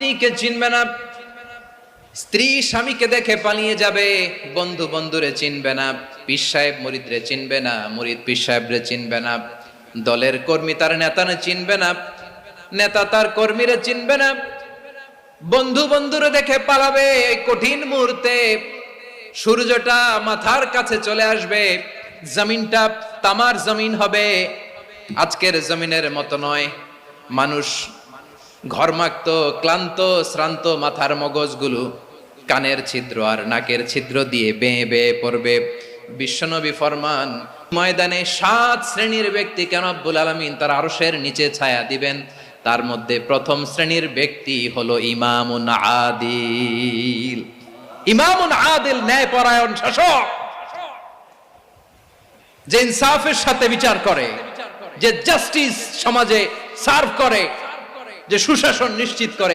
স্ত্রীকে চিনবে না, স্ত্রী স্বামীকে দেখে পালিয়ে যাবে, বন্ধু বন্ধুরে চিনবে না, পীর সাহেব মুরিদরে চিনবে না, মুরিদ পীর সাহেবরে চিনবে না, দলের কর্মী তার নেতারে চিনবে না, নেতা তার কর্মীরে চিনবে না, বন্ধু বন্ধুরে দেখে পালাবে। এই কঠিন মুহূর্তে সূর্যটা মাথার কাছে চলে আসবে, জমিনটা তামার জমিন হবে। আজকের জমিনের মতো নয়। মানুষ ঘর্মাক্ত, ক্লান্ত, শ্রান্ত মাথার মগজগুলো কানের ছিদ্র আর নাকের ছিদ্র দিয়ে বেয়ে বেয়ে পড়বে। বিশ্বনবী ফরমান, ময়দানে 7 শ্রেণীর ব্যক্তিকে রব্বুল আলামিন তার আরশের নিচে ছায়া দিবেন। তার মধ্যে প্রথম শ্রেণীর ব্যক্তি হলো ইমামুন আদিল। ইমামুন আদিল, ন্যায়পরায়ণ শাসক, যে ইনসাফের সাথে বিচার করে, যে জাস্টিস সমাজে সার্ভ করে, যে সুশাসন নিশ্চিত করে।